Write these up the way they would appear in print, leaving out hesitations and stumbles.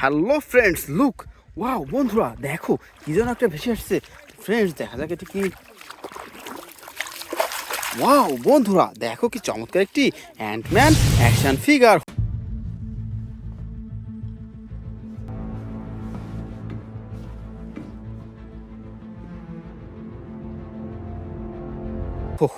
Hello friends, look, wow বন্ধুরা দেখো কি যেন একটা ভেসে আসছে। ফ্রেন্ডস দেখা যাক এটা কি। ওয়াও বন্ধুরা দেখো কি চমৎকার একটি অ্যান্টম্যান অ্যাকশন ফিগার।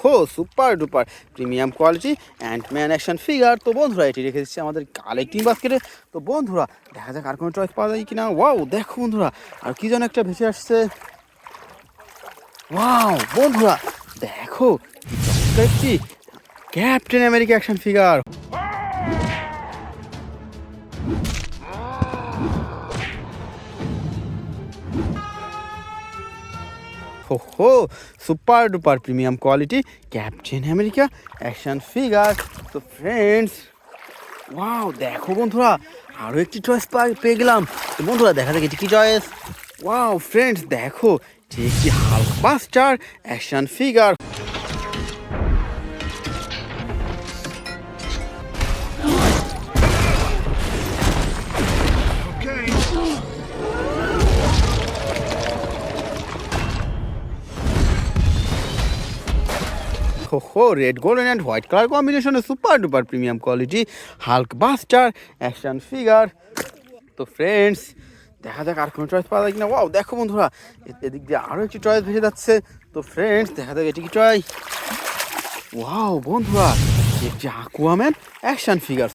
হো super duper premium quality Ant Man action figure. তো বন্ধুরা এটি রেখে দিচ্ছি আমাদের কালেক্টিং বাস্কেটে। তো বন্ধুরা দেখা যাক আর কোনো চয়েস পাওয়া যায় কিনা। ওয়াও দেখো বন্ধুরা আর কি যেন একটা ভেসে আসছে। ওয়াও বন্ধুরা দেখো কি চমৎকার একটি ক্যাপ্টেন আমেরিকা অ্যাকশন ফিগার। হো super duper premium quality captain America action figure. তো ফ্রেন্ডস ওয়াও দেখো বন্ধুরা আরও একটি চয়েস পেয়ে গেলাম। তো বন্ধুরা দেখা যাক এটি কি চয়েস। ওয়াও ফ্রেন্ডস দেখো এটি একটি Hulkbuster action figure. Oh red golden and white colour কম্বিনেশনে super duper premium quality Hulkbuster action figure. তো ফ্রেন্ডস দেখা যাক আর কোনো চয়েস পাওয়া যায় কিনা। ওয়াও দেখো বন্ধুরা এদিক দিয়ে আরও একটি চয়েস ভেসে যাচ্ছে। তো ফ্রেন্ডস দেখা যাক এটি কি চয়েস। ওয়াও বন্ধুরা একটি Aquaman action figure.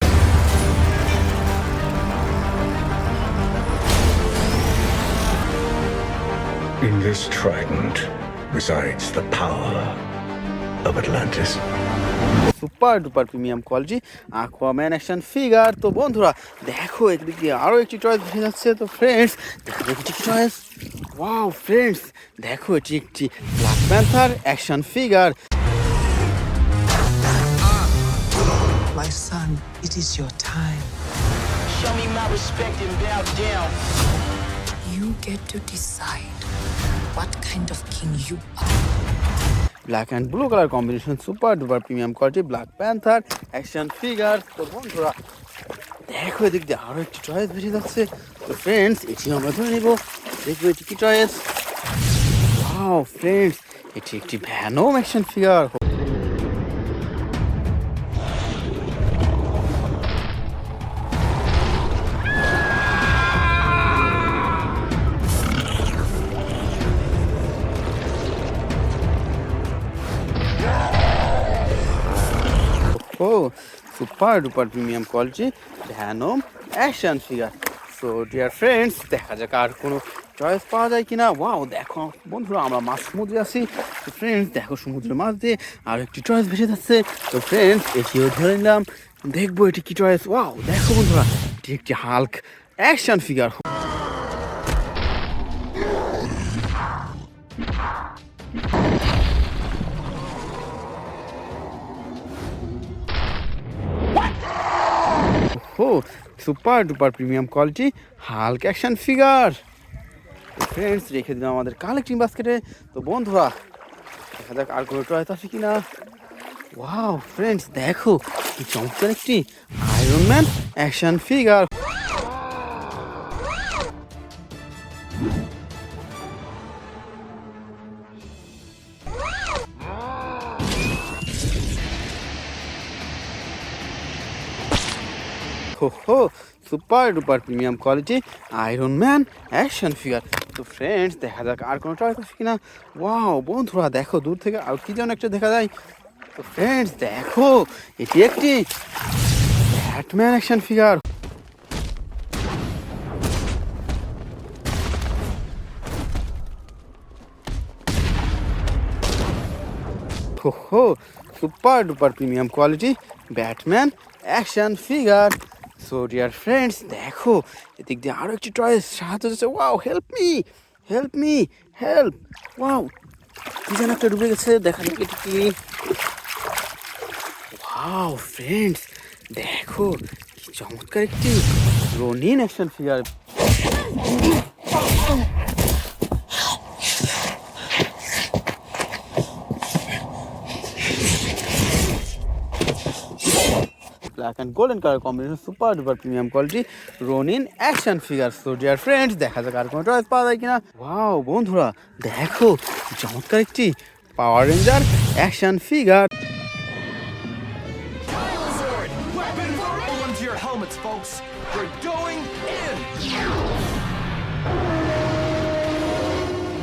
In this trident resides the power of Atlantis. Super duper premium quality Aquaman action figure. তো বন্ধুরা দেখো একদিক দিয়ে আরও একটি চয়েস ভেসে যাচ্ছে। তো ফ্রেন্ডস দেখো এটি কি চয়েস। ওয়াও ফ্রেন্ডস দেখো এটি একটি black panther action figure. My son, it is your time. Show me my respect and bow down. You get to decide what kind of king you are. Black and blue colour combination super duper premium quality black panther action figure. তো বন্ধুরা দেখো এদিক দিয়ে আরও একটি choice ভেসে যাচ্ছে। তো ফ্রেন্ডস এটি আমরা ধরে নেব। দেখবো এটি কি চয়েস। ওয়াও ফ্রেন্ডস এটি একটি Venom action figure. Oh super duper premium quality Venom action figure. So dear friends দেখা যাক আর কোনো চয়েস পাওয়া যায় কিনা। ওয়াও দেখো বন্ধুরা আমরা মাছ সমুদ্রে আছি। তো ফ্রেন্ডস দেখো সমুদ্রের মাছ দিয়ে আর একটি চয়েস ভেসে যাচ্ছে। তো ফ্রেন্ডস এটিও ধরে নিলাম, দেখবো এটি কি চয়েস। ওয়াও দেখো বন্ধুরা এটি একটি Hulk action figure. Oh super duper premium quality Hulk action figure. Friends রেখে দিলাম আমাদের কালেক্টিং বাস্কেটে। তো বন্ধুরা দেখা যাক আর কোনো চয়েস আছে কিনা। ওয়াও ফ্রেন্ডস দেখো কি চমৎকার একটি আয়রনম্যান অ্যাকশন ফিগার। হো super duper premium quality iron man action figure. তো ফ্রেন্ডস দেখা যাক আর কোনো চয়েস আছে কিনা। ওয়াও বন্ধুরা দেখো দূর থেকে আর কি যেন একটা দেখা যায়। তো ফ্রেন্ডস দেখো এটি একটি ব্যাটম্যান অ্যাকশন ফিগার। হো super duper premium quality Batman action figure. So dear friends দেখো এদিক দিয়ে আরও একটি চয়েস সাহায্য হচ্ছে। Wow help me help me help. Wow কি যেন একটা ডুবে গেছে, দেখা যাক এটি কি। ওয়াও ফ্রেন্ডস দেখো কি চমৎকার একটি Ronin action figure. Black and golden colour combination super duper premium quality Ronin action figure. So dear friends, দেখা যাক আর কোনো চয়েস পাওয়া যায় কিনা। ওয়াও বন্ধুরা, দেখো চমৎকার একটি পাওয়ার ranger action figure. Hold to your helmets, folks. We're going in.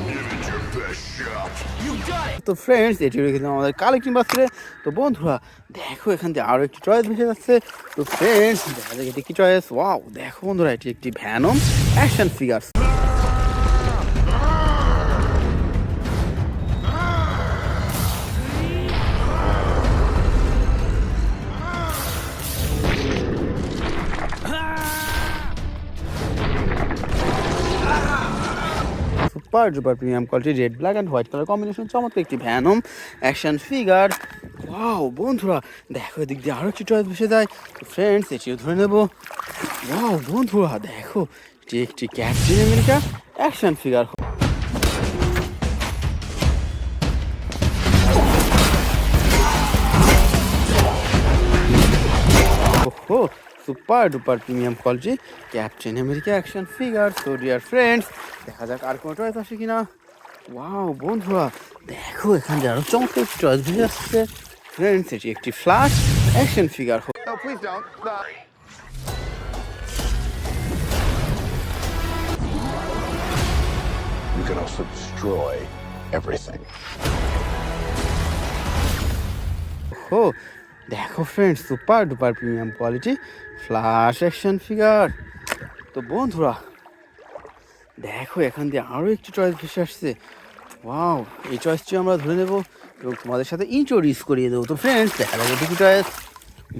Give it your best shot. You got it. তো ফ্রেন্ডস, এটি রেখেছিলাম আমাদের কালেক্টিং বাক্সে। তো বন্ধুরা দেখো, এখান থেকে আরও একটি চয়েস ভেসে যাচ্ছে। তো ফ্রেন্ডস, দেখা যাক এটি কি চয়েস। ওয়াও দেখো বন্ধুরা, এটি একটি Venom action figure. Super duper premium quality red black and white colour combination চমৎকার একটি ভ্যানম অ্যাকশন ফিগার। ওয়াও বন্ধুরা দেখো, এদিক দিয়ে আরও একটি চয়েস বসে যায়। তো ফ্রেন্ডস, এটিও ধরে নেব। ওয়াও বন্ধুরা দেখো, এটি একটি ক্যাপ্টেন আমেরিকা অ্যাকশন ফিগার। ওহো, super duper premium quality captain America action figure. So dear friends, দেখা যাক আর কোনো চয়েস আসে কিনা। ওয়াও বন্ধুরা দেখো, এখানে আরও চমৎকার একটি চয়েস ভেসে আসছে। ফ্রেন্ডস, এটি একটি flash action figure. No, please don't. No. You can also destroy everything. ও দেখো friends, super duper premium quality flash action figure. তো বন্ধুরা দেখো, এখান দিয়ে আরও একটি চয়েস ভেসে আসছে। ওয়াও, এই চয়েসটি আমরা ধরে নেব এবং তোমাদের সাথে ইন্ট্রোডিউস করিয়ে দেবো। তো ফ্রেন্ডস, দেখা যাবে এটি কি চয়েস।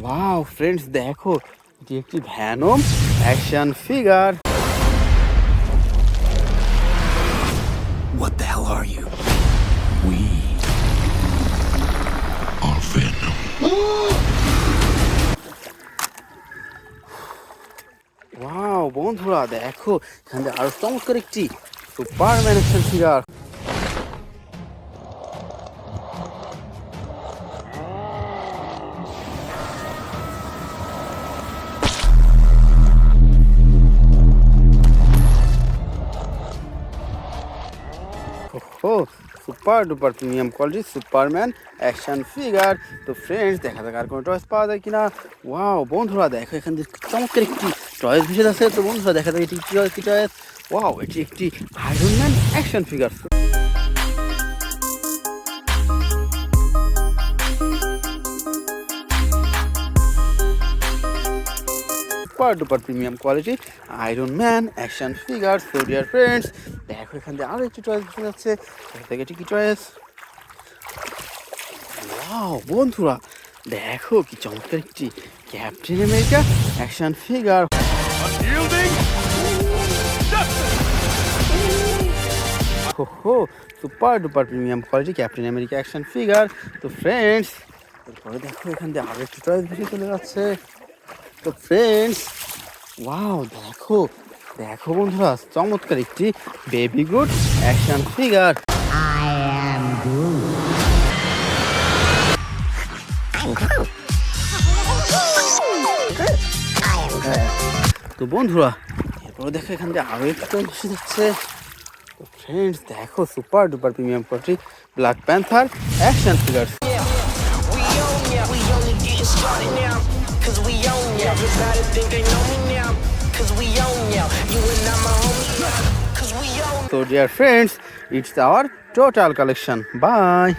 ওয়াও ফ্রেন্ডস দেখো, এটি একটি Venom action figure. What the hell are you? We are Venom. Wow বন্ধুরা দেখো, এখানে আরো চমৎকার একটি Superman action figure. Oh super duper premium quality Superman action figure. তো ফ্রেন্ডস, দেখা যাক আর কোনো চয়েস পাওয়া যায় কিনা। ওয়াও বন্ধুরা দেখো, এখান থেকে চমৎকার একটি চয়েস ভেসে যাচ্ছে। তো বন্ধুরা দেখা যাক এটি কি চয়েস। ওয়াও, এটি একটি Iron Man action figure. Super duper premium quality Iron Man action figure. So dear friends, দেখো এখান থেকে আরও একটি চয়েস ভেসে যাচ্ছে। দেখা যাক এটি কি চয়েস। ওয়াও বন্ধুরা দেখো, কি চমৎকার একটি ক্যাপ্টেন আমেরিকা অ্যাকশন ফিগার। ওহো, super duper premium quality captain America action figure. তো ফ্রেন্ডস, এরপরে দেখো এখান থেকে আরও একটি চয়েস ভেসে চলে যাচ্ছে। তো ফ্রেন্ডস, ওয়াও দেখো দেখো বন্ধুরা, চমৎকার একটি বেবি গুড অ্যাকশন ফিগার। তো বন্ধুরা এরপরে দেখো এখান থেকে আরও একটু বসে যাচ্ছে। তো ফ্রেন্ডস দেখো, super duper premium quality black panther action figure. We own ya. We only getting started now. Cause we own ya. Everybody think they know me now. Cause we own ya. You and I my homie. Cause we own ya. So dear friends, it's our total collection. Bye.